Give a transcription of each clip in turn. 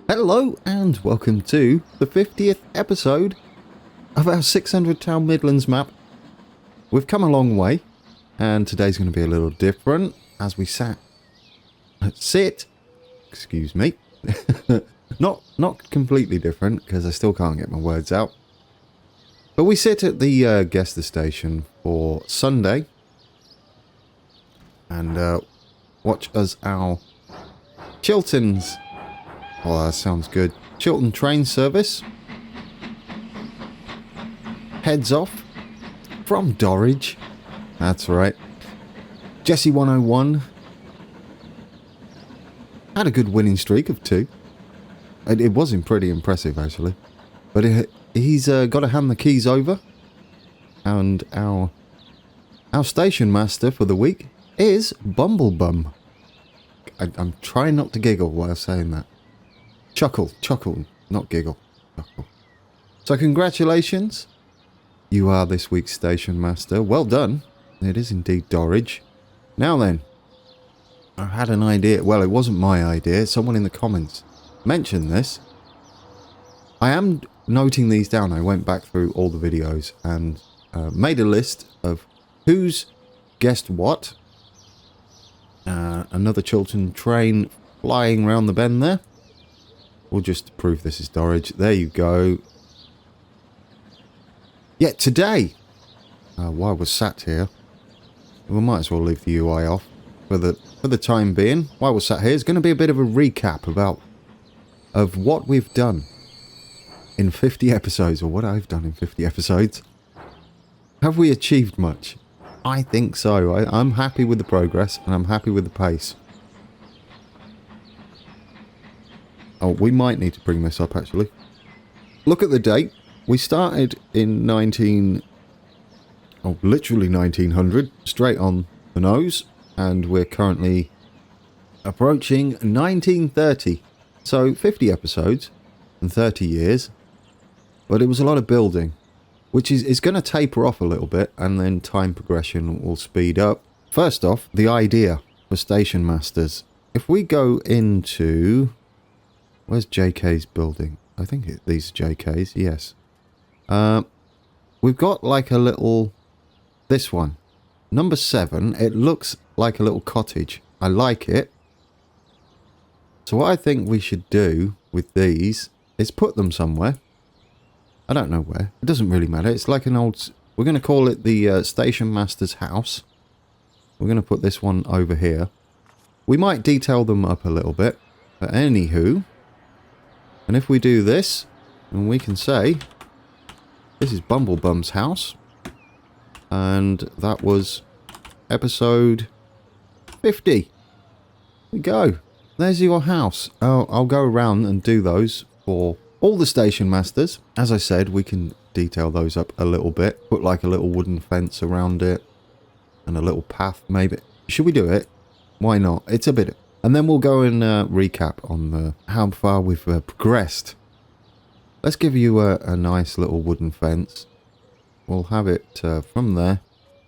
Hello and welcome to the 50th episode of our 600 town Midlands map. We've come a long way and today's going to be a little different as we excuse me, not completely different because I still can't get my words out. But we sit at the guest station for Sunday and watch as our Chilton's, oh that sounds good, Chilton train service heads off from Dorridge. That's right. Jesse 101 had a good winning streak of 2. It wasn't pretty impressive actually, but he's got to hand the keys over, and our station master for the week is Bumblebum. I'm trying not to giggle while saying that. Chuckle, not giggle. Chuckle. So congratulations. You are this week's station master. Well done. It is indeed Dorridge. Now then, I had an idea. Well, it wasn't my idea. Someone in the comments mentioned this. I am noting these down. I went back through all the videos and made a list of who's guessed what. Another Chilton train flying round the bend there. We'll just prove this is Dorridge. There you go. Yeah, today, while we're sat here, we might as well leave the UI off for the time being. While we're sat here, it's going to be a bit of a recap of what we've done in 50 episodes, or what I've done in 50 episodes. Have we achieved much? I think so. I'm happy with the progress, and I'm happy with the pace. Oh, we might need to bring this up, actually. Look at the date. We started in literally 1900, straight on the nose, and we're currently approaching 1930. So 50 episodes and 30 years, but it was a lot of building, which is going to taper off a little bit, and then time progression will speed up. First off, the idea for station masters. If we go into... Where's JK's building? I think these are JK's, yes. We've got like a little... This one. Number 7. It looks like a little cottage. I like it. So what I think we should do with these is put them somewhere. I don't know where. It doesn't really matter. It's like an old... We're going to call it the Station Master's house. We're going to put this one over here. We might detail them up a little bit. But anywho... And if we do this, and we can say, this is Bumblebum's house. And that was episode 50. There we go. There's your house. I'll go around and do those for all the station masters. As I said, we can detail those up a little bit. Put like a little wooden fence around it. And a little path, maybe. Should we do it? Why not? It's a bit... And then we'll go and recap on how far we've progressed. Let's give you a nice little wooden fence. We'll have it from there.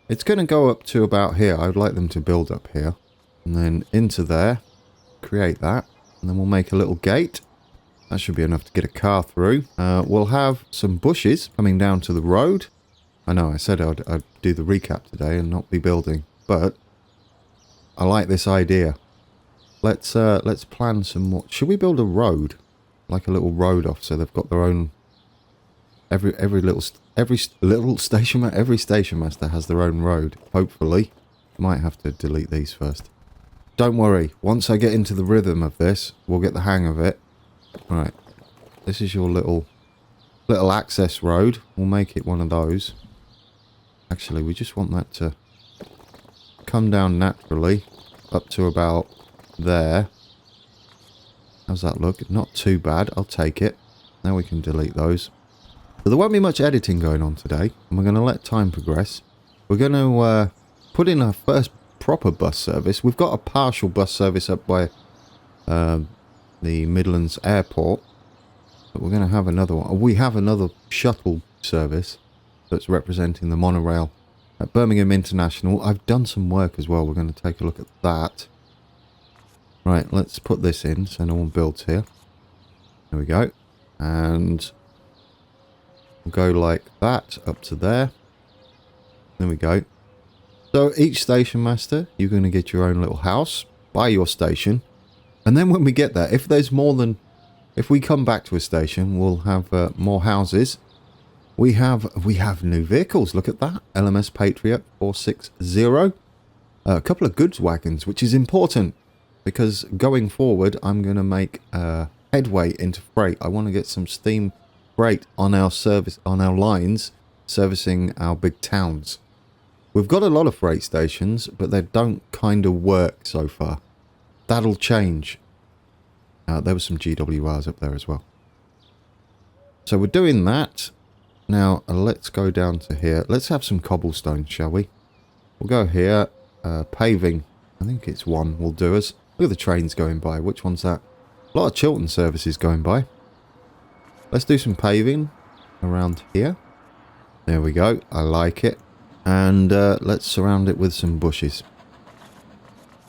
It's going to go up to about here. I'd like them to build up here. And then into there. Create that. And then we'll make a little gate. That should be enough to get a car through. We'll have some bushes coming down to the road. I know I said I'd do the recap today and not be building. But I like this idea. Let's plan some more. Should we build a road, like a little road off, so they've got their own. Every station master has their own road. Hopefully, might have to delete these first. Don't worry. Once I get into the rhythm of this, we'll get the hang of it. Right, this is your little access road. We'll make it one of those. Actually, we just want that to come down naturally up to about there. How's that look? Not too bad. I'll take it. Now we can delete those. So there won't be much editing going on today, and we're going to let time progress. We're going to put in our first proper bus service. We've got a partial bus service up by the Midlands airport, but we're going to have another one. We have another shuttle service that's representing the monorail at Birmingham International. I've done some work as well. We're going to take a look at that. Right, let's put this in so no one builds here. There we go. And we'll go like that up to there. There we go. So each station master, you're going to get your own little house by your station. And then when we get there, if there's more than... If we come back to a station, we'll have more houses. We have new vehicles. Look at that. LMS Patriot 460. A couple of goods wagons, which is important. Because going forward, I'm going to make headway into freight. I want to get some steam freight on our lines, servicing our big towns. We've got a lot of freight stations, but they don't kind of work so far. That'll change. There were some GWRs up there as well. So we're doing that. Now, let's go down to here. Let's have some cobblestone, shall we? We'll go here. Paving. I think it's one will do us. Look at the trains going by. Which one's that? A lot of Chiltern services going by. Let's do some paving around here. There we go. I like it. And let's surround it with some bushes.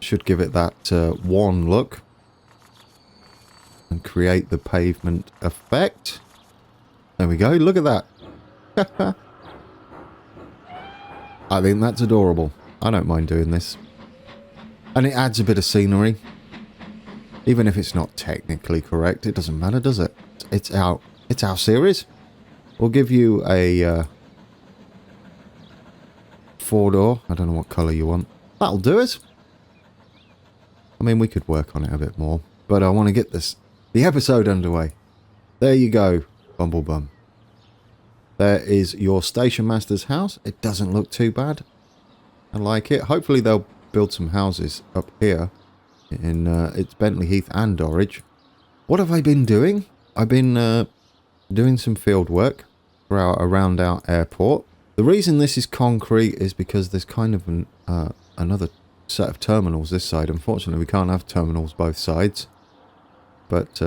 Should give it that worn look. And create the pavement effect. There we go. Look at that. I think that's adorable. I don't mind doing this. And it adds a bit of scenery. Even if it's not technically correct, it doesn't matter, does it? It's our series. We'll give you a 4-door. I don't know what colour you want. That'll do it. I mean, we could work on it a bit more. But I want to get the episode underway. There you go, Bumblebum. There is your station master's house. It doesn't look too bad. I like it. Hopefully they'll build some houses up here. In it's Bentley Heath and Dorridge. What have I been doing? I've been doing some field work around our airport. The reason this is concrete is because there's kind of another set of terminals this side. Unfortunately, we can't have terminals both sides. But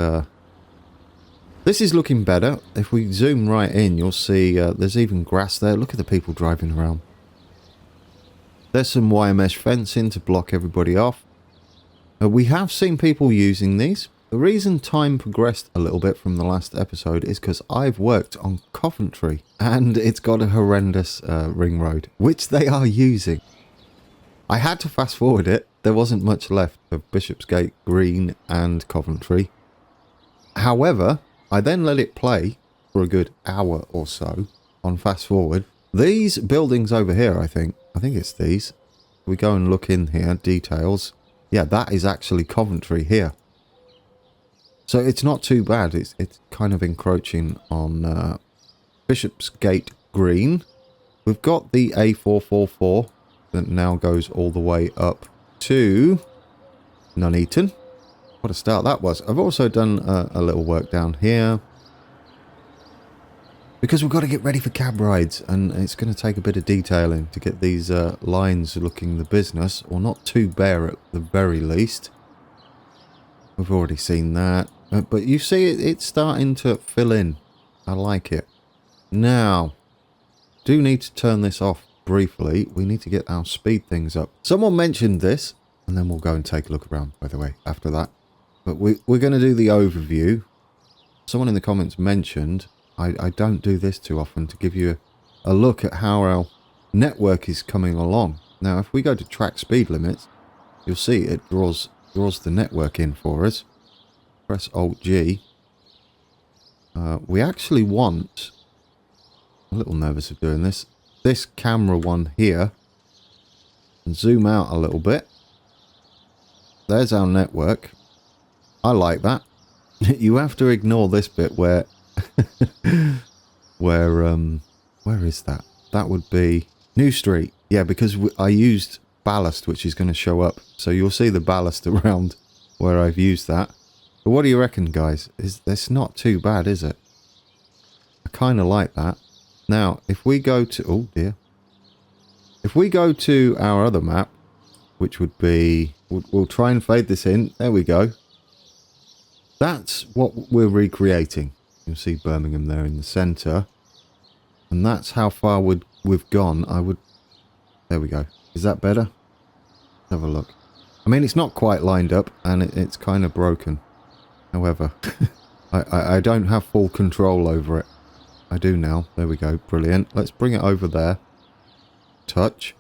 this is looking better. If we zoom right in, you'll see there's even grass there. Look at the people driving around. There's some wire mesh fencing to block everybody off. We have seen people using these. The reason time progressed a little bit from the last episode is because I've worked on Coventry and it's got a horrendous ring road, which they are using. I had to fast forward it. There wasn't much left of Bishopsgate, Green and Coventry. However, I then let it play for a good hour or so on fast forward. These buildings over here, I think it's these. We go and look in here, details. Yeah, that is actually Coventry here. So it's not too bad. It's kind of encroaching on Bishopsgate Green. We've got the A444 that now goes all the way up to Nuneaton. What a start that was. I've also done a little work down here. Because we've got to get ready for cab rides. And it's going to take a bit of detailing to get these lines looking the business. Or not too bare at the very least. We've already seen that. But you see it's starting to fill in. I like it. Now, do need to turn this off briefly. We need to get our speed things up. Someone mentioned this. And then we'll go and take a look around, by the way, after that. But we're going to do the overview. Someone in the comments mentioned, I don't do this too often, to give you a look at how our network is coming along. Now, if we go to track speed limits, you'll see it draws the network in for us. Press Alt-G. We actually want, I'm a little nervous of doing this camera one here. And zoom out a little bit. There's our network. I like that. You have to ignore this bit where where is that? That would be New Street. Yeah, because I used ballast, which is going to show up. So you'll see the ballast around where I've used that. But what do you reckon, guys? It's not too bad, is it? I kind of like that. Now, if we go to... Oh, dear. If we go to our other map, which would be... We'll try and fade this in. There we go. That's what we're recreating. You'll see Birmingham there in the centre. And that's how far we've gone. There we go. Is that better? Let's have a look. I mean, it's not quite lined up, and it's kind of broken. However, I don't have full control over it. I do now. There we go. Brilliant. Let's bring it over there. Touch.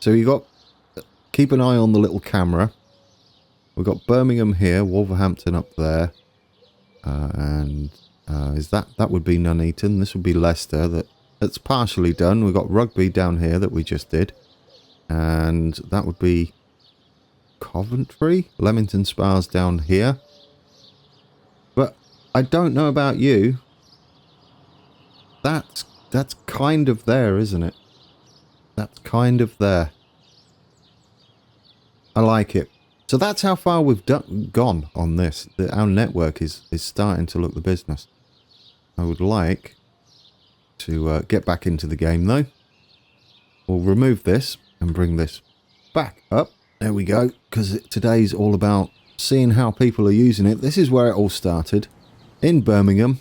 So you got... Keep an eye on the little camera. We've got Birmingham here, Wolverhampton up there. Is that would be Nuneaton. This would be Leicester. That's partially done. We've got Rugby down here that we just did. And that would be Coventry. Leamington Spa's down here. But I don't know about you. That's kind of there, isn't it? That's kind of there. I like it. So that's how far we've gone on this. Our network is starting to look the business. I would like to get back into the game though. We'll remove this and bring this back up. There we go. Because today's all about seeing how people are using it. This is where it all started. In Birmingham.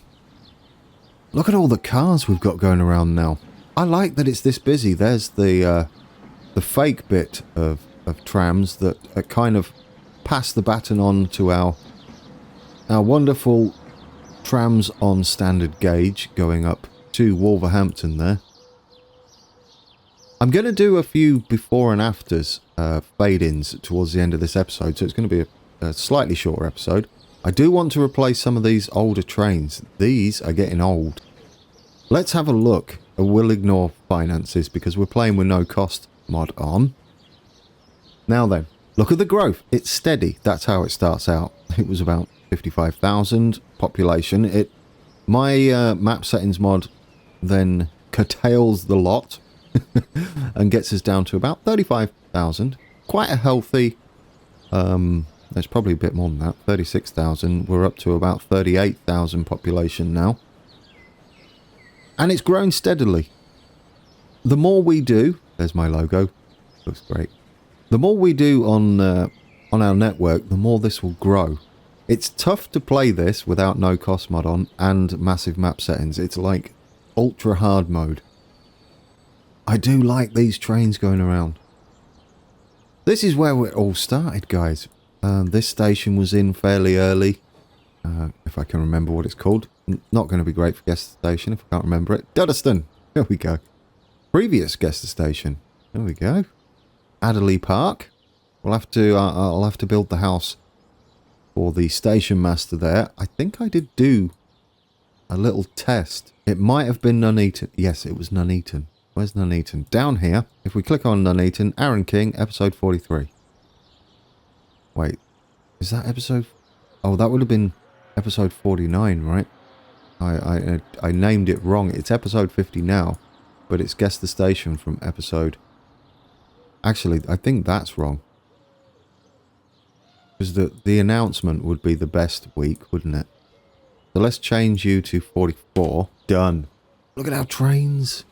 Look at all the cars we've got going around now. I like that it's this busy. There's the fake bit of trams that are kind of pass the baton on to our wonderful trams on standard gauge going up to Wolverhampton there. I'm going to do a few before and afters fade-ins towards the end of this episode, so it's going to be a slightly shorter episode. I do want to replace some of these older trains. These are getting old. Let's have a look. We'll ignore finances because we're playing with no cost mod on. Now then, look at the growth. It's steady. That's how it starts out. It was about 55,000 population. My map settings mod then curtails the lot and gets us down to about 35,000. Quite a healthy... there's probably a bit more than that. 36,000. We're up to about 38,000 population now. And it's grown steadily. The more we do... There's my logo. Looks great. The more we do on our network, the more this will grow. It's tough to play this without no cost mod on and massive map settings. It's like ultra hard mode. I do like these trains going around. This is where it all started, guys. This station was in fairly early. If I can remember what it's called. Not going to be great for guest station if I can't remember it. Duddeston. There we go. Previous guest station. There we go. Adderley Park. We'll have to. I'll have to build the house for the station master there. I think I did do a little test. It might have been Nuneaton. Yes, it was Nuneaton. Where's Nuneaton? Down here. If we click on Nuneaton, Aaron King, episode 43. Wait, is that episode? Oh, that would have been episode 49, right? I named it wrong. It's episode 50 now, but it's guessed the station from episode. Actually, I think that's wrong. Because the announcement would be the best week, wouldn't it? So let's change you to 44. Done. Look at our trains.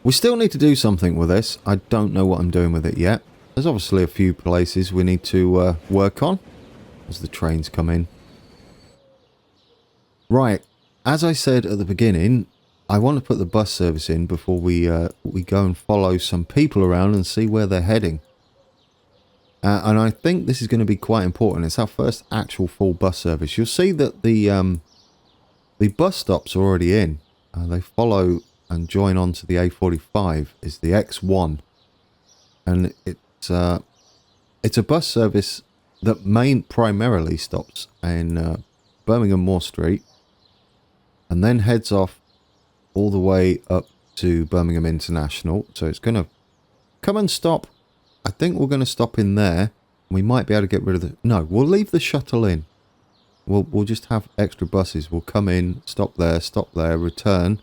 We still need to do something with this. I don't know what I'm doing with it yet. There's obviously a few places we need to work on as the trains come in. Right. As I said at the beginning, I want to put the bus service in before we go and follow some people around and see where they're heading. And I think this is going to be quite important. It's our first actual full bus service. You'll see that the bus stops are already in. They follow and join on to the A45 is the X1. And it's a bus service that primarily stops in Birmingham Moor Street and then heads off all the way up to Birmingham International. So it's going to come and stop. I think we're going to stop in there. We might be able to get rid of the... No, we'll leave the shuttle in. We'll just have extra buses. We'll come in, stop there, return.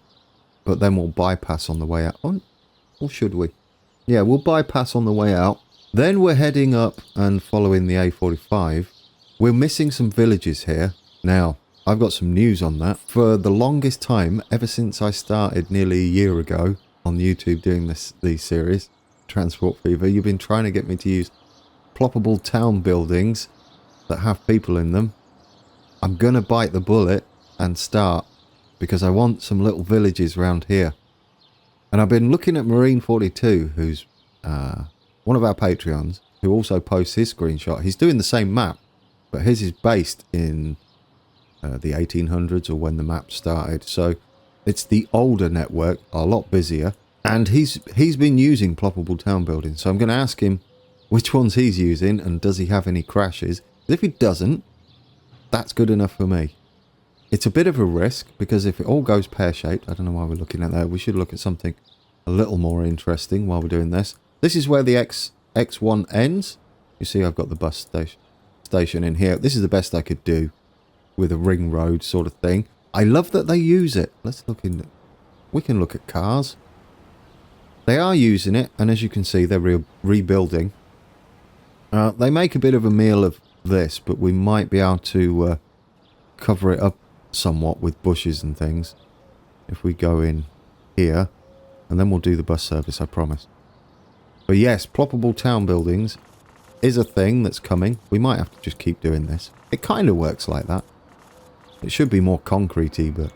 But then we'll bypass on the way out. Or should we? Yeah, we'll bypass on the way out. Then we're heading up and following the A45. We're missing some villages here. Now, I've got some news on that. For the longest time, ever since I started nearly a year ago on YouTube doing these series, Transport Fever, you've been trying to get me to use ploppable town buildings that have people in them. I'm going to bite the bullet and start because I want some little villages around here. And I've been looking at Marine 42, who's one of our Patreons, who also posts his screenshot. He's doing the same map, but his is based in the 1800s or when the map started. So it's the older network, a lot busier. And he's been using ploppable town building. So I'm going to ask him which ones he's using and does he have any crashes. If he doesn't, that's good enough for me. It's a bit of a risk because if it all goes pear-shaped, I don't know why we're looking at that. We should look at something a little more interesting while we're doing this. This is where the X1 ends. You see I've got the bus station in here. This is the best I could do with a ring road sort of thing. I love that they use it. Let's look in. We can look at cars. They are using it, and as you can see, they're rebuilding. They make a bit of a meal of this, but we might be able to cover it up somewhat with bushes and things if we go in here, and then we'll do the bus service, I promise. But yes, ploppable town buildings is a thing that's coming. We might have to just keep doing this. It kind of works like that. It should be more concrete-y, but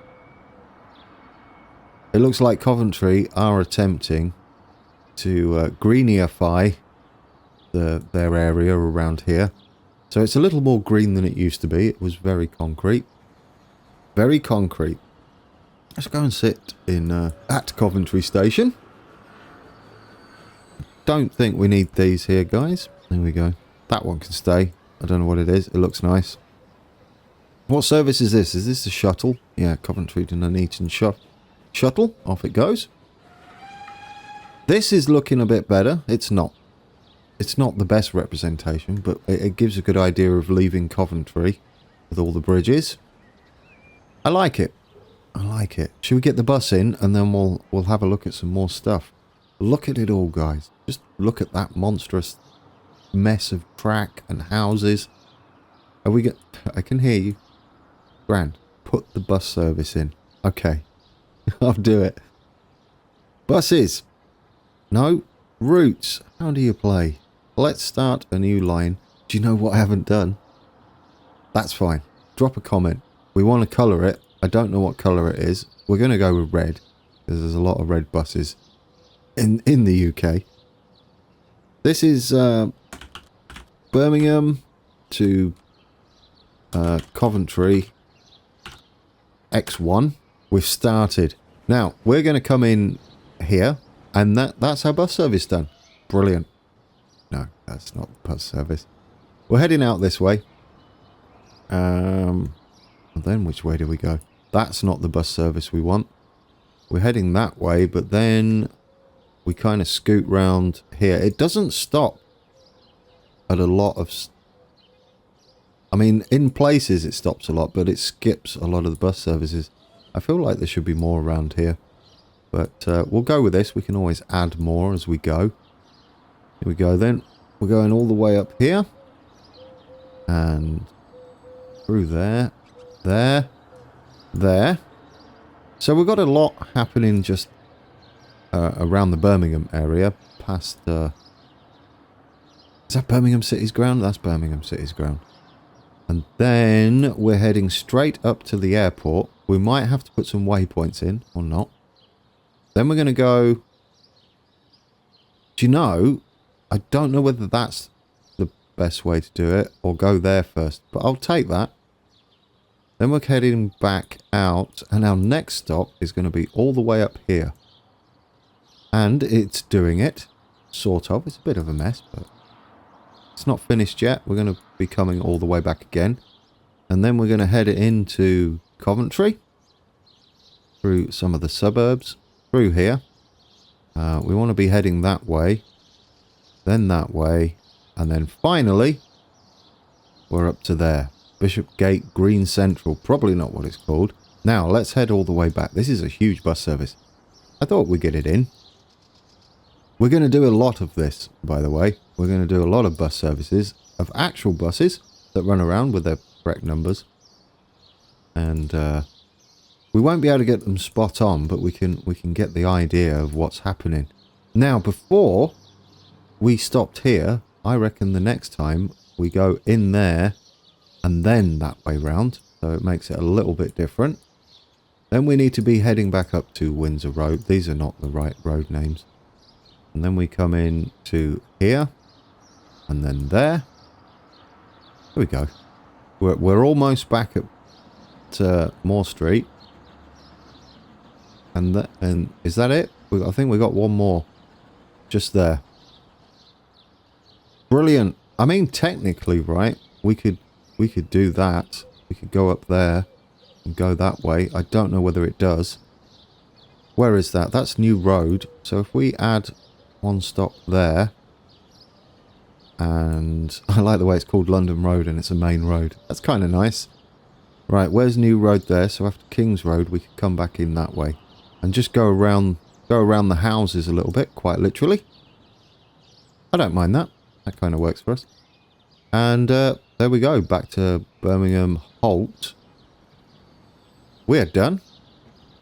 it looks like Coventry are attempting to greenify their area around here. So it's a little more green than it used to be. It was very concrete. Very concrete. Let's go and sit in at Coventry Station. Don't think we need these here, guys. There we go. That one can stay. I don't know what it is. It looks nice. What service is this? Is this a shuttle? Yeah, Coventry to Nuneaton shuttle. Off it goes. This is looking a bit better. It's not. It's not the best representation, but it gives a good idea of leaving Coventry with all the bridges. I like it. I like it. Should we get the bus in and then we'll have a look at some more stuff. Look at it all, guys. Just look at that monstrous mess of track and houses. Are we I can hear you. Grand. Put the bus service in. Okay. I'll do it. Buses. No. Routes. How do you play? Let's start a new line. Do you know what I haven't done? That's fine. Drop a comment. We want to colour it. I don't know what colour it is. We're going to go with red, because there's a lot of red buses in the UK. This is Birmingham to Coventry X1. We've started. Now, we're going to come in here, and that's our bus service done. Brilliant. No, that's not the bus service. We're heading out this way. Then which way do we go? That's not the bus service we want. We're heading that way, but then we kind of scoot round here. It doesn't stop at a lot of... I mean, in places it stops a lot, but it skips a lot of the bus services. I feel like there should be more around here. But we'll go with this. We can always add more as we go. Here we go then. We're going all the way up here. And through there. There. So we've got a lot happening just around the Birmingham area. Past... is that Birmingham City's ground? That's Birmingham City's ground. And then we're heading straight up to the airport. We might have to put some waypoints in, or not. Then we're going to go... Do you know... I don't know whether that's the best way to do it, or go there first. But I'll take that. Then we're heading back out, and our next stop is going to be all the way up here. And it's doing it, sort of. It's a bit of a mess, but it's not finished yet. We're going to be coming all the way back again. And then we're going to head into Coventry, through some of the suburbs, through here. We want to be heading that way, then that way, and then finally, we're up to there. Bishopsgate Green Central, probably not what it's called. Now, let's head all the way back. This is a huge bus service. I thought we'd get it in. We're going to do a lot of this, by the way. We're going to do a lot of bus services, of actual buses that run around with their correct numbers. And we won't be able to get them spot on, but we can get the idea of what's happening. Now, before we stopped here, I reckon the next time we go in there and then that way round, so it makes it a little bit different. Then we need to be heading back up to Windsor Road. These are not the right road names. And then we come in to here, and then there. Here we go. We're almost back at Moor Street. And is that it? I think we got one more. Just there. Brilliant. I mean, technically, right? We could do that. We could go up there and go that way. I don't know whether it does. Where is that? That's New Road. So if we add one stop there, and I like the way it's called London Road and it's a main road. That's kind of nice. Right, where's New Road there? So after King's Road, we could come back in that way and just go around the houses a little bit, quite literally. I don't mind that. That kind of works for us. And there we go, back to Birmingham Holt. We're done.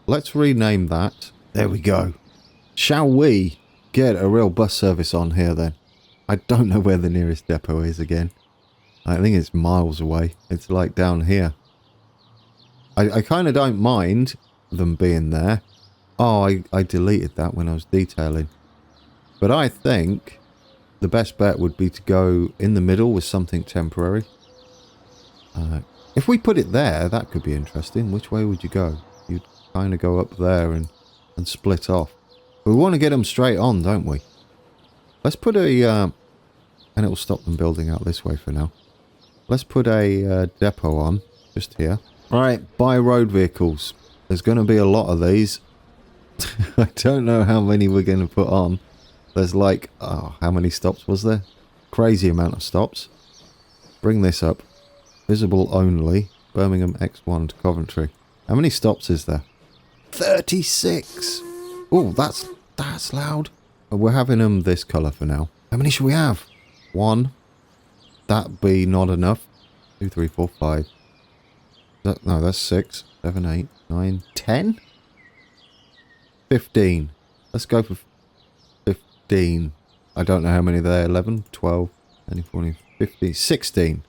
Let's rename that. There we go. Shall we get a real bus service on here then? I don't know where the nearest depot is again. I think it's miles away. It's like down here. I kind of don't mind them being there. Oh, I deleted that when I was detailing. But I think the best bet would be to go in the middle with something temporary. If we put it there, that could be interesting. Which way would you go? You'd kind of go up there and split off. But we want to get them straight on, don't we? Let's put a... and it will stop them building out this way for now. Let's put a depot on, just here. Right, buy road vehicles. There's going to be a lot of these. I don't know how many we're going to put on. There's like... oh, how many stops was there? Crazy amount of stops. Bring this up. Visible only. Birmingham X1 to Coventry. How many stops is there? 36! Oh, that's loud. We're having them this colour for now. How many should we have? 1. That'd be not enough. 2, 3, 4, 5. No, that's 6, 7, 8, 9, 10? 15. Let's go for 15. I don't know how many there are. 11, 12, 13, 14, 15, 16.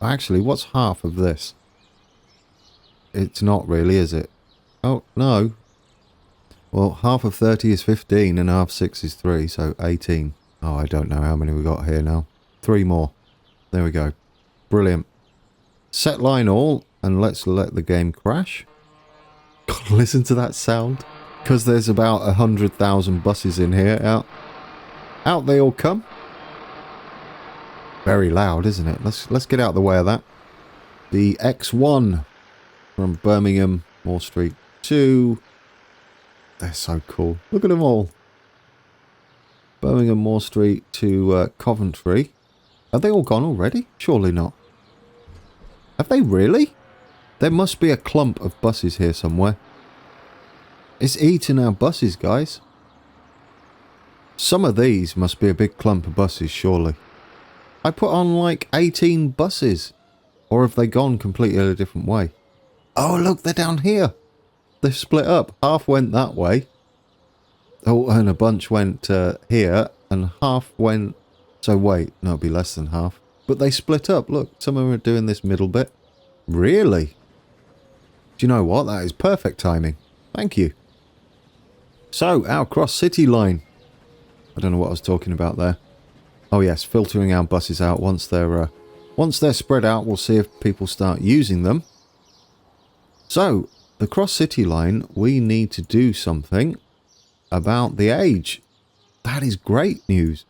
Actually, what's half of this? It's not really, is it? Oh, no. Well, half of 30 is 15 and half 6 is 3, so 18. Oh, I don't know how many we got here now. 3 more. There we go. Brilliant. Set line all, and let's let the game crash. God, listen to that sound. Because there's about 100,000 buses in here. Out they all come. Very loud, isn't it? Let's get out of the way of that. The X1 from Birmingham Moor Street to... they're so cool. Look at them all. Birmingham Moor Street to Coventry. Have they all gone already? Surely not. Have they really? There must be a clump of buses here somewhere. It's eating our buses, guys. Some of these must be a big clump of buses, surely. I put on like 18 buses. Or have they gone completely a different way? Oh, look, they're down here. They've split up. Half went that way. Oh, and a bunch went here. And half went... so wait, no, it'd be less than half. But they split up. Look, some of them are doing this middle bit. Really? Do you know what? That is perfect timing. Thank you. So, our cross-city line. I don't know what I was talking about there. Oh yes, filtering our buses out once they're spread out. We'll see if people start using them. So, the cross-city line, we need to do something about the age. That is great news.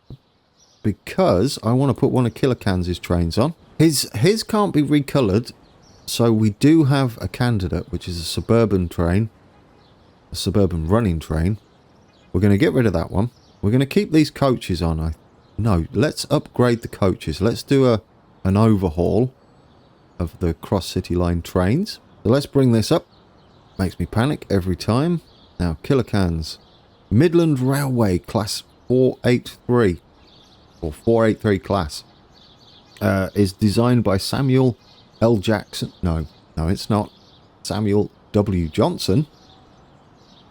Because I want to put one of Killican's trains on. His can't be recoloured. So we do have a candidate, which is a suburban train. A suburban running train. We're going to get rid of that one. We're going to keep these coaches on. No, let's upgrade the coaches. Let's do an overhaul of the cross-city line trains. So let's bring this up. Makes me panic every time. Now, Killican's Midland Railway Class 483. Or 483 class. Is designed by Samuel L. Jackson. No, it's not. Samuel W. Johnson.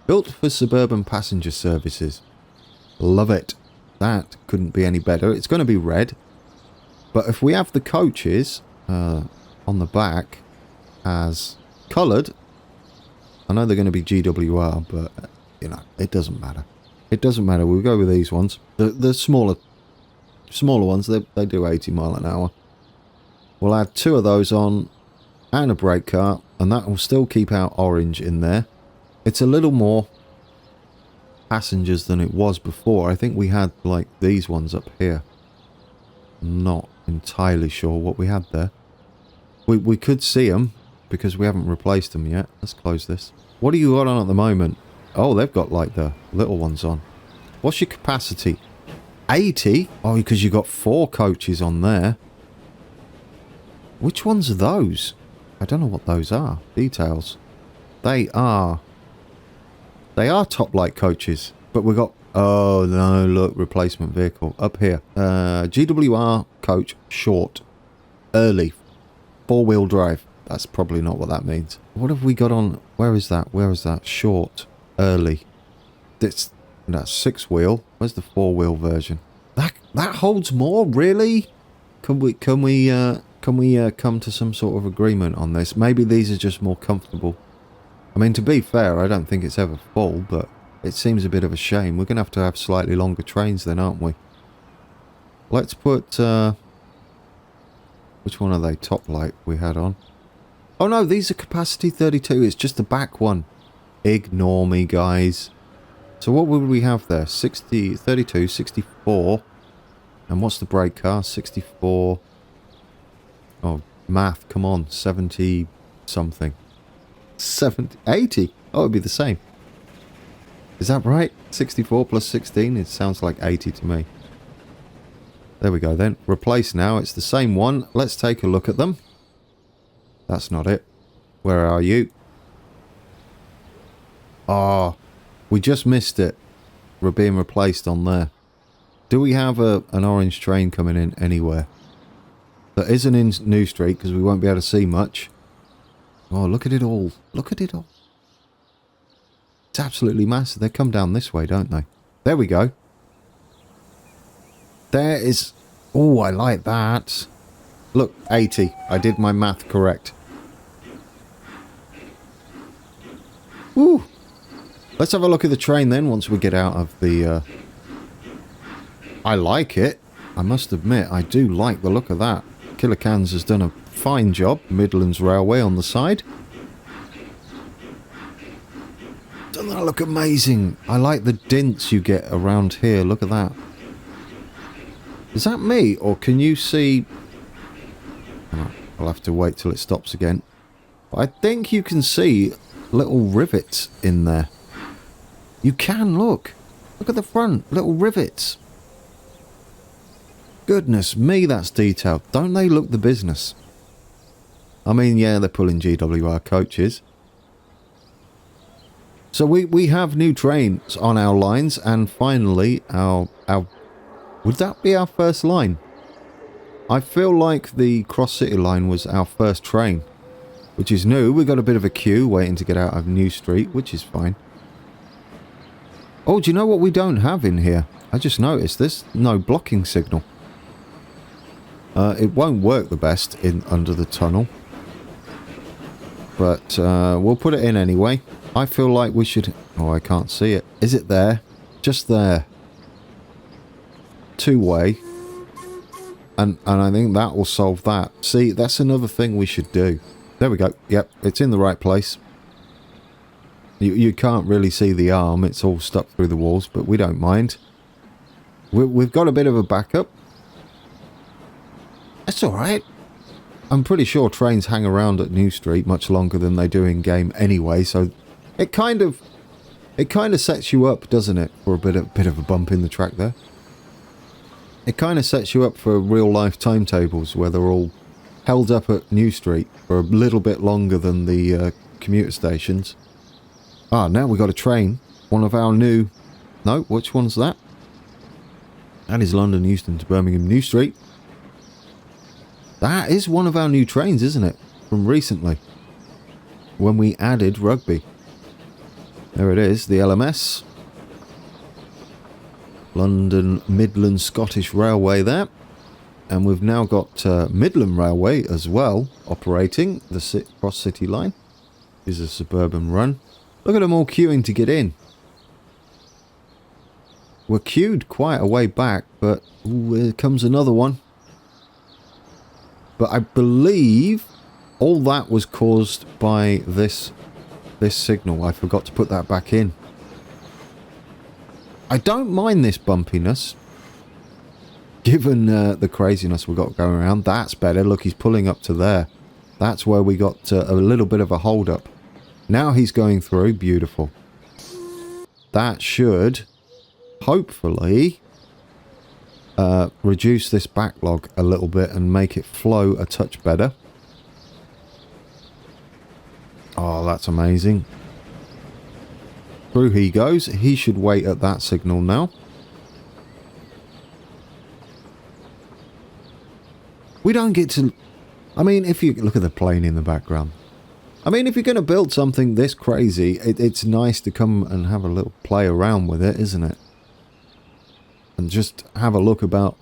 Built for suburban passenger services. Love it. That couldn't be any better. It's going to be red. But if we have the coaches on the back as coloured, I know they're going to be GWR, but, you know, it doesn't matter. It doesn't matter. We'll go with these ones. The smaller ones, they do 80 mile an hour. We'll add 2 of those on. and a brake car, and that will still keep our orange in there. It's a little more passengers than it was before. I think we had like these ones up here. Not entirely sure what we had there. We could see them because we haven't replaced them yet. Let's close this. What do you got on at the moment? Oh, they've got like the little ones on. What's your capacity? 80? Oh, because you got 4 coaches on there. Which ones are those? I don't know what those are. Details. They are top light coaches. But we got... Oh, no, look. Replacement vehicle. Up here. GWR coach short. Early. 4-wheel drive. That's probably not what that means. What have we got on... Where is that? Where is that? Short. Early. That's 6-wheel. Where's the 4-wheel version? That holds more? Really? Can we come to some sort of agreement on this? Maybe these are just more comfortable. I mean, to be fair, I don't think it's ever full, but it seems a bit of a shame. We're going to have slightly longer trains then, aren't we? Let's put... which one are they? Top light we had on. Oh no, these are capacity 32. It's just the back one. Ignore me, guys. So what would we have there? 60, 32, 64. And what's the brake car? 64. Oh, math, come on. 70 something. 70, 80. Oh, it'd be the same. Is that right? 64 plus 16? It sounds like 80 to me. There we go then. Replace now. It's the same one. Let's take a look at them. That's not it. Where are you? Oh, we just missed it. We're being replaced on there. Do we have an orange train coming in anywhere? That isn't in New Street because we won't be able to see much. Oh, look at it all. Look at it all. It's absolutely massive. They come down this way, don't they? There we go. There is... Oh, I like that. Look, 80. I did my math correct. Woo! Let's have a look at the train then once we get out of the... I like it. I must admit, I do like the look of that. Killer Cans has done a fine job. Midlands Railway on the side. Doesn't that look amazing? I like the dints you get around here. Look at that. Is that me? Or can you see... I'll have to wait till it stops again. But I think you can see little rivets in there. You can, look. Look at the front. Little rivets. Goodness me, that's detailed. Don't they look the business? I mean, yeah, they're pulling GWR coaches. So we have new trains on our lines, and finally our would that be our first line? I feel like the Cross City line was our first train, which is new. We've got a bit of a queue waiting to get out of New Street, which is fine. Oh, do you know what we don't have in here? I just noticed this. No blocking signal. It won't work the best under the tunnel. But we'll put it in anyway. I feel like we should... Oh, I can't see it. Is it there? Just there. 2-way. And I think that will solve that. See, that's another thing we should do. There we go. Yep, it's in the right place. You can't really see the arm. It's all stuck through the walls, but we don't mind. We've got a bit of a backup. That's alright. I'm pretty sure trains hang around at New Street much longer than they do in game anyway, so it kind of sets you up, doesn't it, for a bit of a bump in the track there. It kind of sets you up for real life timetables where they're all held up at New Street for a little bit longer than the commuter stations. Ah, now we've got a train. One of our new... No, which one's that? That is London Euston to Birmingham New Street. That is one of our new trains, isn't it? From recently. When we added Rugby. There it is, the LMS. London Midland Scottish Railway there. And we've now got Midland Railway as well, operating the Cross City line. This is a suburban run. Look at them all queuing to get in. We're queued quite a way back, but ooh, here comes another one. But I believe All that was caused by this signal. I forgot to put that back in. I don't mind this bumpiness. Given the craziness we've got going around, that's better. Look, he's pulling up to there. That's where we got a little bit of a hold up. Now he's going through. Beautiful. That should, hopefully, reduce this backlog a little bit and make it flow a touch better. Oh, that's amazing. Through he goes. He should wait at that signal now. We don't get to... I mean, if you look at the plane in the background. I mean, if you're going to build something this crazy, it's nice to come and have a little play around with it, isn't it? And just have a look about...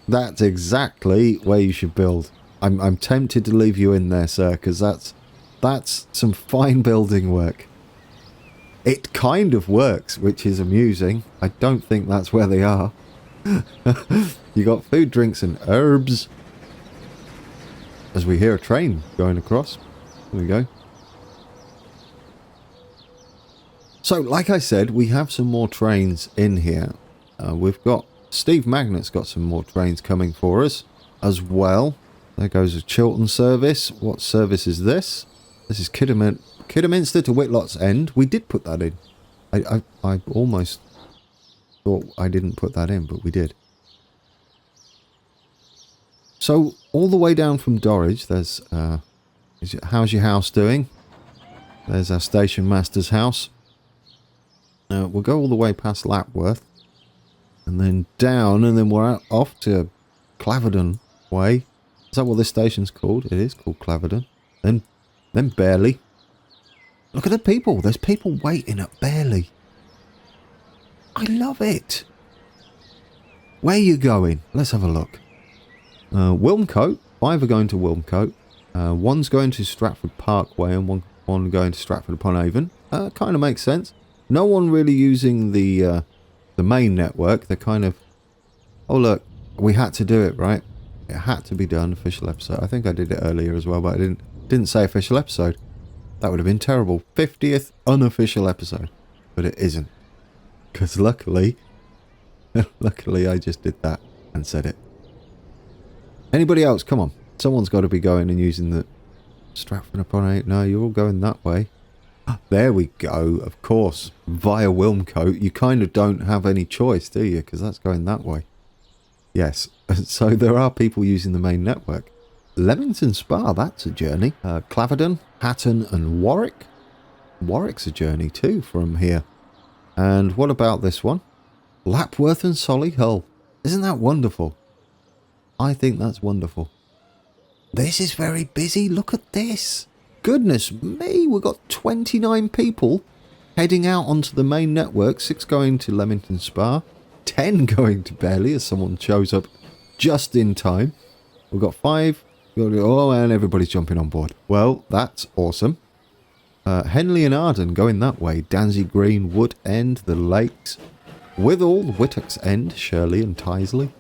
That's exactly where you should build. I'm tempted to leave you in there, sir, because that's some fine building work. It kind of works, which is amusing. I don't think that's where they are. You got food, drinks, and herbs. As we hear a train going across. There we go. So, like I said, we have some more trains in here. We've got... Steve Magnet's got some more trains coming for us as well. There goes a Chiltern service. What service is this? This is Kidderminster to Whitlock's End. We did put that in. I almost thought I didn't put that in, but we did. So, all the way down from Dorridge, there's... how's your house doing? There's our station master's house. We'll go all the way past Lapworth. And then down, and then we're off to Claverdon Way. Is that what this station's called? It is called Claverdon. Then Barely. Look at the people. There's people waiting at Barely. I love it. Where are you going? Let's have a look. Wilmcote. 5 are going to Wilmcote. One's going to Stratford Parkway and one going to Stratford upon Avon. Kind of makes sense. No one really using the main network. They're kind of... Oh, look. We had to do it, right? It had to be done. Official episode. I think I did it earlier as well, but I didn't say official episode. That would have been terrible. 50th unofficial episode. But it isn't. Because luckily... luckily I just did that and said it. Anybody else? Come on. Someone's got to be going and using the Stratford upon Avon. No, you're all going that way. There we go. Of course. Via Wilmcote. You kind of don't have any choice, do you? Because that's going that way. Yes. So there are people using the main network. Leamington Spa, that's a journey. Claverdon, Hatton and Warwick. Warwick's a journey too from here. And what about this one? Lapworth and Solihull. Isn't that wonderful? I think that's wonderful. This is very busy. Look at this. Goodness me, we've got 29 people heading out onto the main network. 6 going to Leamington Spa. 10 going to Barely as someone shows up just in time. We've got 5. Oh, and everybody's jumping on board. Well, that's awesome. Henley and Arden going that way. Dansey Green, Wood End, the Lakes. Withall, Whittock's End, Shirley and Tyseley.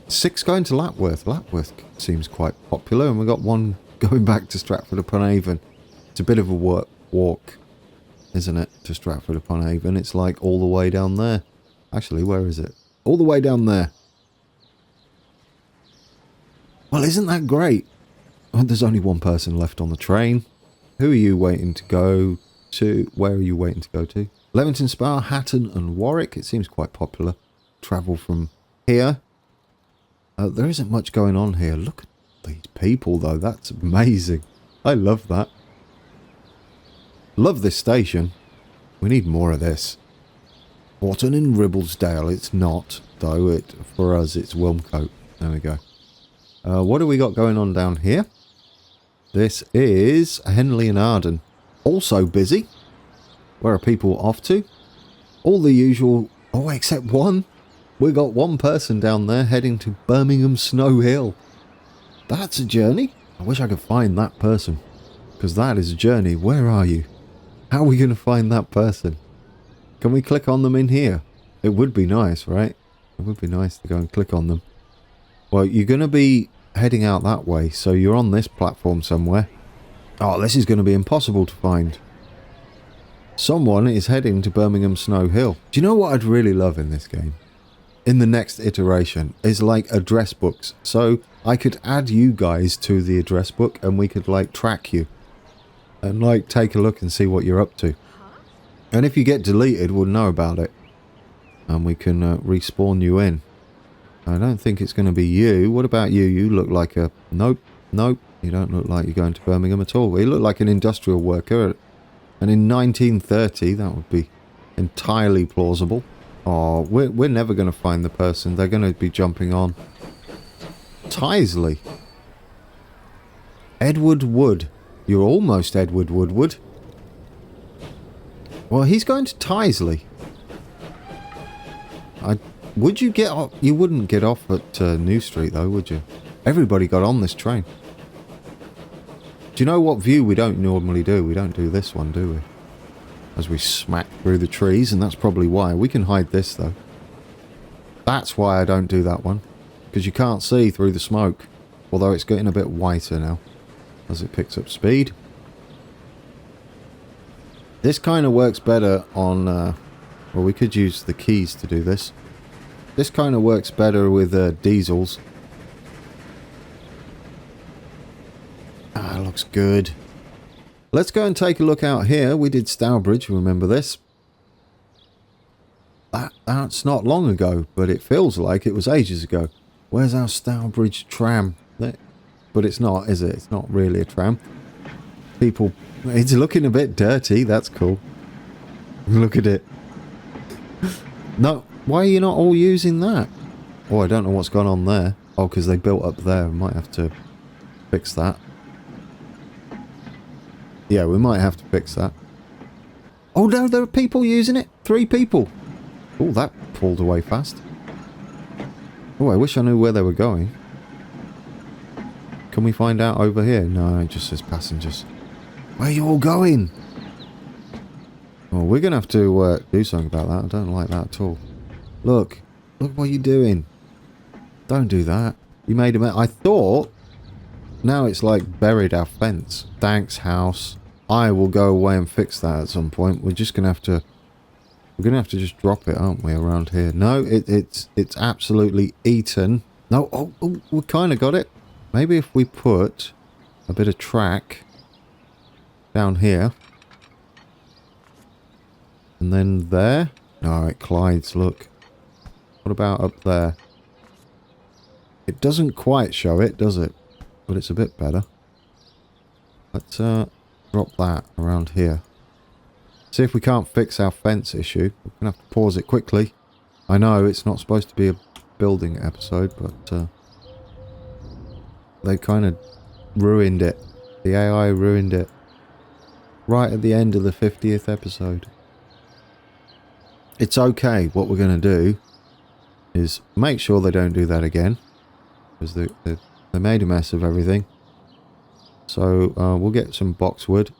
6 going to Lapworth. Lapworth seems quite popular. And we've got 1 going back to Stratford upon Avon. It's a bit of a walk, isn't it, to Stratford upon Avon? It's like all the way down there. Actually, where is it? All the way down there. Well, isn't that great? Oh, there's only 1 person left on the train. Who are you waiting to go to? Where are you waiting to go to? Leamington Spa, Hatton and Warwick. It seems quite popular. Travel from here. There isn't much going on here. Look at these people, though. That's amazing. I love that. Love this station. We need more of this. Horton and Ribblesdale. It's not, though. For us, it's Wilmcote. There we go. What do we got going on down here? This is Henley and Arden. Also busy. Where are people off to? All the usual... Oh, except 1. We got 1 person down there heading to Birmingham Snow Hill. That's a journey. I wish I could find that person. Because that is a journey. Where are you? How are we going to find that person? Can we click on them in here? It would be nice, right? It would be nice to go and click on them. Well, you're going to be heading out that way. So you're on this platform somewhere. Oh, this is going to be impossible to find. Someone is heading to Birmingham Snow Hill. Do you know what I'd really love in this game? In the next iteration is like address books. So I could add you guys to the address book and we could like track you. And like take a look and see what you're up to. And if you get deleted, we'll know about it. And we can respawn you in. I don't think it's going to be you. What about you? You look like a... Nope. Nope. You don't look like you're going to Birmingham at all. You look like an industrial worker. And in 1930, that would be entirely plausible. Oh, we're never going to find the person. They're going to be jumping on. Taichi. Edward Wood. You're almost Edward Woodward. Well, he's going to Taichi. Would you get off? You wouldn't get off at New Street, though, would you? Everybody got on this train. Do you know what view we don't normally do? We don't do this one, do we? As we smack through the trees, and that's probably why. We can hide this, though. That's why I don't do that one. Because you can't see through the smoke. Although it's getting a bit whiter now. As it picks up speed. This kind of works better on... well, we could use the keys to do this. This kind of works better with diesels. Ah, looks good. Let's go and take a look out here. We did Stourbridge, remember this? That's not long ago, but it feels like it was ages ago. Where's our Stourbridge tram? But it's not, is it? It's not really a tram. People... It's looking a bit dirty. That's cool. Look at it. No, why are you not all using that? Oh, I don't know what's gone on there. Oh, because they built up there. We might have to fix that. Yeah, we might have to fix that. Oh no, there are people using it. 3 people. Oh, that pulled away fast. Oh, I wish I knew where they were going. Can we find out over here? No, it just says passengers. Where are you all going? Well, we're going to have to do something about that. I don't like that at all. Look. Look what you're doing. Don't do that. You made a mess. I thought... Now it's like buried our fence. Thanks, house. I will go away and fix that at some point. We're just going to have to... We're going to have to just drop it, aren't we, around here? No, it's absolutely eaten. No, oh, we kind of got it. Maybe if we put a bit of track down here. And then there. No, it collides, look. What about up there? It doesn't quite show it, does it? But it's a bit better. Let's drop that around here. See if we can't fix our fence issue. We're going to have to pause it quickly. I know it's not supposed to be a building episode, but they kind of ruined it. The AI ruined it. Right at the end of the 50th episode. It's okay. What we're going to do is make sure they don't do that again. Because they made a mess of everything. So we'll get some boxwood.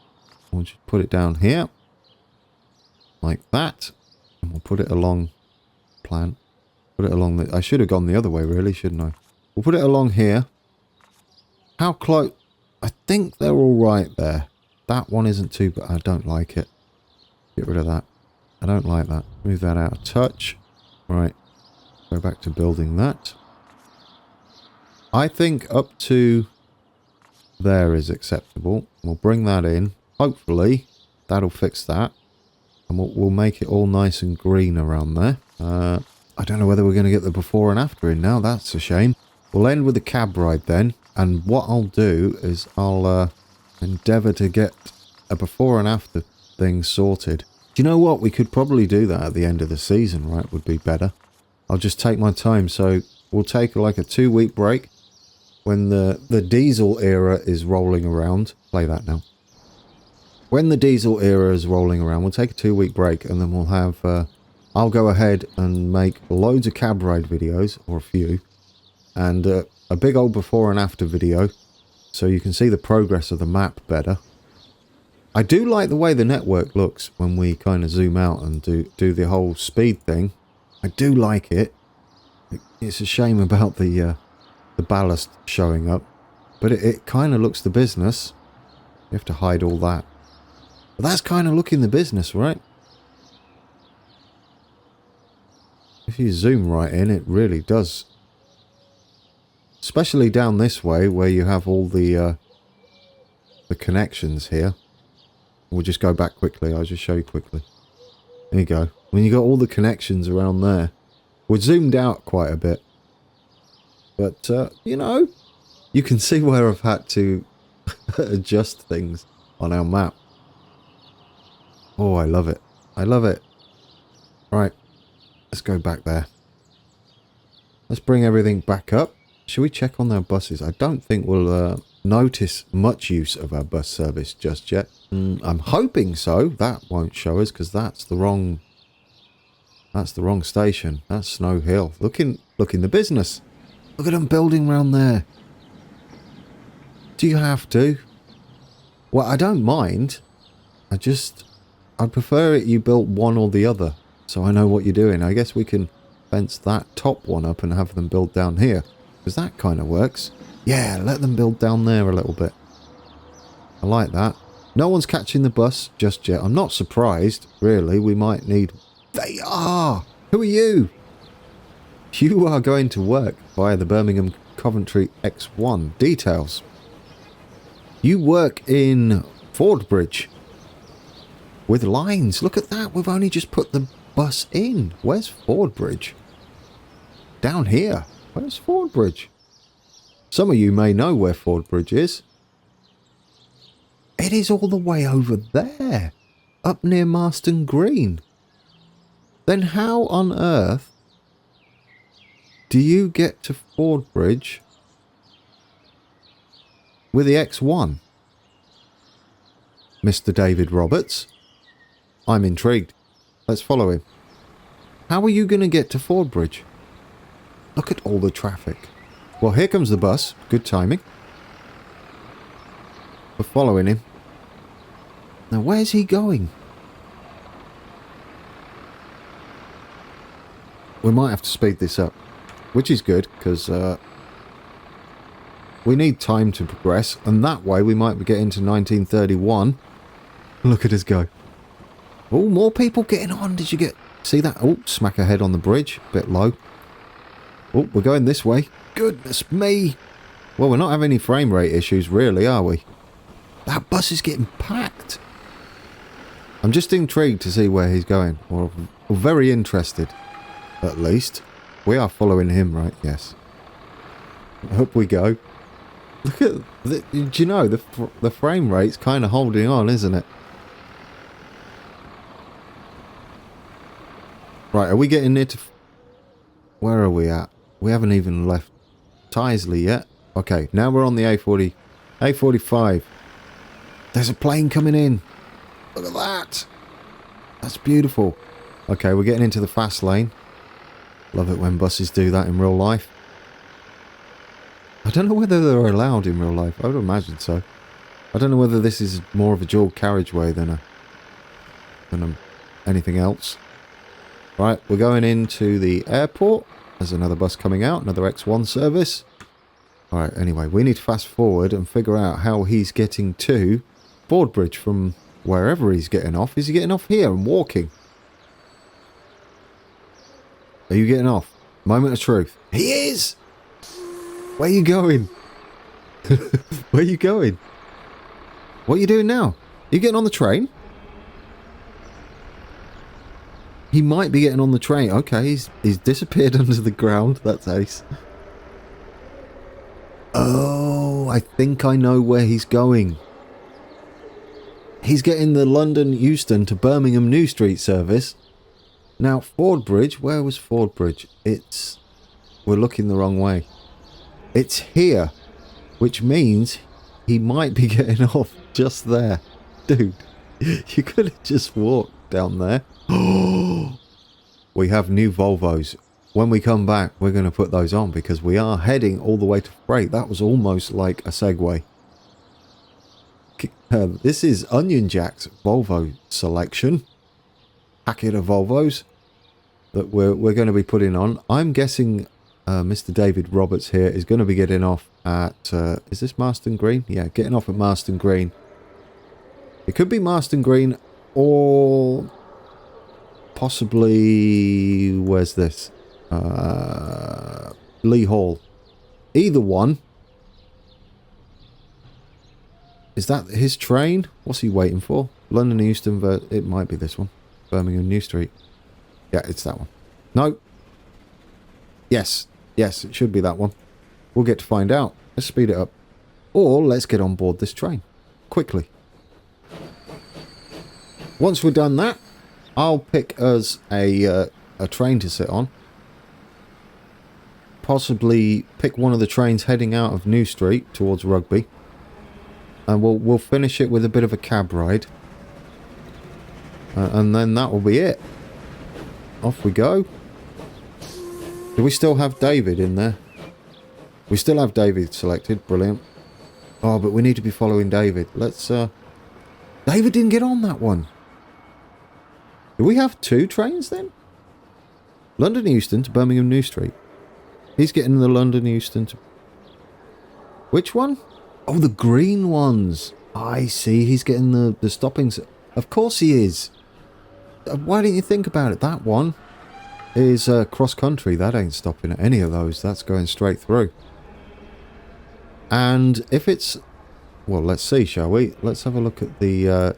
We'll just put it down here. Like that. And we'll put it along plan. Put it along the... I should have gone the other way really, shouldn't I? We'll put it along here. How close... I think they're all right there. That one isn't too... But I don't like it. Get rid of that. I don't like that. Move that out of touch. Right. Go back to building that. I think up to there is acceptable. We'll bring that in. Hopefully, that'll fix that. And we'll make it all nice and green around there. I don't know whether we're going to get the before and after in now. That's a shame. We'll end with a cab ride then. And what I'll do is I'll endeavour to get a before and after thing sorted. Do you know what? We could probably do that at the end of the season, right? Would be better. I'll just take my time. So we'll take like a 2-week break. When the diesel era is rolling around. Play that now. When the diesel era is rolling around, we'll take a 2-week break and then we'll have... I'll go ahead and make loads of cab ride videos, or a few. And a big old before and after video. So you can see the progress of the map better. I do like the way the network looks when we kind of zoom out and do the whole speed thing. I do like it. It's a shame about the the ballast showing up. But it kind of looks the business. You have to hide all that. But that's kind of looking the business, right? If you zoom right in, it really does. Especially down this way where you have all the connections here. We'll just go back quickly. I'll just show you quickly. There you go. When you got all the connections around there. We're zoomed out quite a bit. But, you know, you can see where I've had to adjust things on our map. Oh, I love it. I love it. Right. Let's go back there. Let's bring everything back up. Should we check on our buses? I don't think we'll notice much use of our bus service just yet. I'm hoping so. That won't show us because that's the wrong station. That's Snow Hill. Looking the business. Look at them building round there. Do you have to? Well, I don't mind. I'd prefer it you built one or the other. So I know what you're doing. I guess we can fence that top one up and have them build down here. Because that kind of works. Yeah, let them build down there a little bit. I like that. No one's catching the bus just yet. I'm not surprised, really. We might need... They are! Who are you? You are going to work via the Birmingham Coventry X1. Details. You work in Fordbridge. With lines. Look at that. We've only just put the bus in. Where's Fordbridge? Down here. Where's Fordbridge? Some of you may know where Fordbridge is. It is all the way over there. Up near Marston Green. Then how on earth do you get to Fordbridge with the X1? Mr. David Roberts? I'm intrigued. Let's follow him. How are you going to get to Fordbridge? Look at all the traffic. Well, here comes the bus. Good timing. We're following him. Now, where's he going? We might have to speed this up, which is good, because we need time to progress, and that way we might get into 1931. Look at us go. Oh, more people getting on. Did you see that? Oh, smack ahead on the bridge. Bit low. Oh, we're going this way. Goodness me. Well, we're not having any frame rate issues, really, are we? That bus is getting packed. I'm just intrigued to see where he's going. Or very interested, at least. We are following him, right? Yes. Up we go. Look at... do you know, the frame rate's kind of holding on, isn't it? Right, are we getting near to... Where are we at? We haven't even left Taichi yet. Okay, now we're on the A45. There's a plane coming in. Look at that. That's beautiful. Okay, we're getting into the fast lane. Love it when buses do that in real life. I don't know whether they're allowed in real life. I would imagine so. I don't know whether this is more of a dual carriageway than anything else. Right, we're going into the airport. There's another bus coming out, another X1 service. Alright, anyway, we need to fast forward and figure out how he's getting to Fordbridge from wherever he's getting off. Is he getting off here and walking? Are you getting off? Moment of truth. He is! Where are you going? Where are you going? What are you doing now? Are you getting on the train? He might be getting on the train. Okay, he's disappeared under the ground. That's ace. Oh, I think I know where he's going. He's getting the London Euston to Birmingham Moor Street service. Now, Fordbridge, where was Fordbridge? We're looking the wrong way. It's here, which means he might be getting off just there. Dude, you could have just walked down there. We have new Volvos. When we come back, we're going to put those on because we are heading all the way to freight. That was almost like a segue. This is Onion Jack's Volvo selection. Packet of Volvos that we're going to be putting on. I'm guessing Mr. David Roberts here is going to be getting off at... is this Marston Green? Yeah, getting off at Marston Green. It could be Marston Green or possibly... Where's this? Lee Hall. Either one. Is that his train? What's he waiting for? London Euston, it might be this one. Birmingham Moor Street. Yeah, it's that one. No. Yes. Yes, it should be that one. We'll get to find out. Let's speed it up. Or let's get on board this train. Quickly. Once we've done that, I'll pick us a train to sit on. Possibly pick one of the trains heading out of New Street towards Rugby. And we'll finish it with a bit of a cab ride. And then that will be it. Off we go. Do we still have David in there? We still have David selected. Brilliant. Oh, but we need to be following David. Let's... David didn't get on that one. Do we have two trains then? London Euston to Birmingham New Street. He's getting the London Euston to... Which one? Oh, the green ones. I see. He's getting the stoppings. Of course he is. Why didn't you think about it? That one is cross-country. That ain't stopping at any of those. That's going straight through. And if it's... Well, let's see, shall we? Let's have a look at the...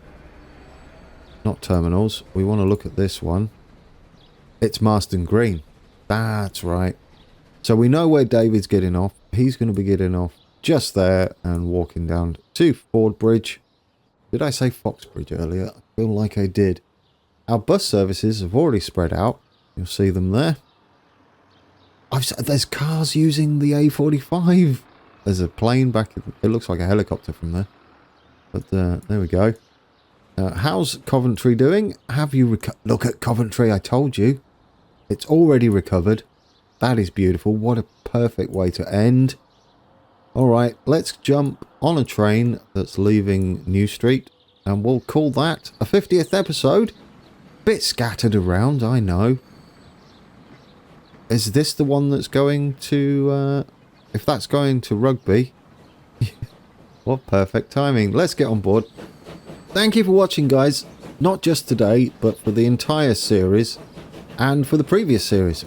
not terminals. We want to look at this one. It's Marston Green. That's right. So we know where David's getting off. He's going to be getting off just there and walking down to Ford Bridge. Did I say Foxbridge earlier? I feel like I did. Our bus services have already spread out. You'll see them there. There's cars using the A45. There's a plane back. It looks like a helicopter from there. But there we go. How's Coventry doing? Have you look at Coventry, I told you. It's already recovered. That is beautiful. What a perfect way to end. Alright, let's jump on a train that's leaving New Street. And we'll call that a 50th episode. Bit scattered around, I know. Is this the one that's going to... if that's going to Rugby... what perfect timing. Let's get on board. Thank you for watching, guys. Not just today, but for the entire series. And for the previous series.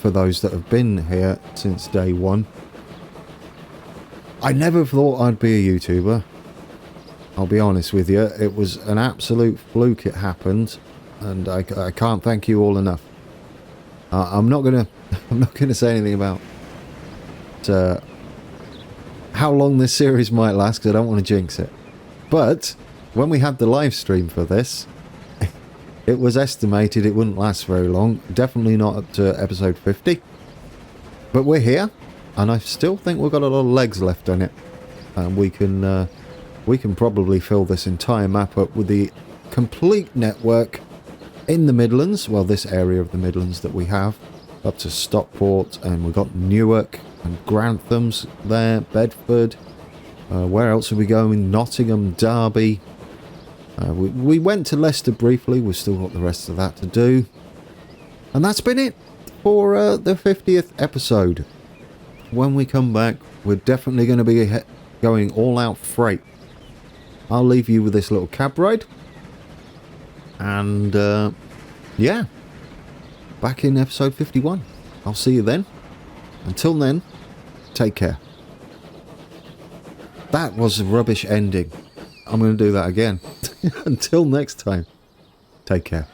For those that have been here since day one. I never thought I'd be a YouTuber. I'll be honest with you. It was an absolute fluke it happened. And I can't thank you all enough. I'm not gonna say anything about how long this series might last, because I don't want to jinx it. But when we had the live stream for this, it was estimated it wouldn't last very long. Definitely not up to episode 50. But we're here, and I still think we've got a lot of legs left on it. And we can probably fill this entire map up with the complete network in the Midlands. Well, this area of the Midlands that we have, up to Stockport, and we've got Newark and Grantham's there, Bedford. Where else are we going? Nottingham, Derby. We went to Leicester briefly. We've still got the rest of that to do. And that's been it for the 50th episode. When we come back, we're definitely going to be going all out freight. I'll leave you with this little cab ride. And yeah, back in episode 51. I'll see you then. Until then, take care. That was a rubbish ending. I'm going to do that again. Until next time, take care.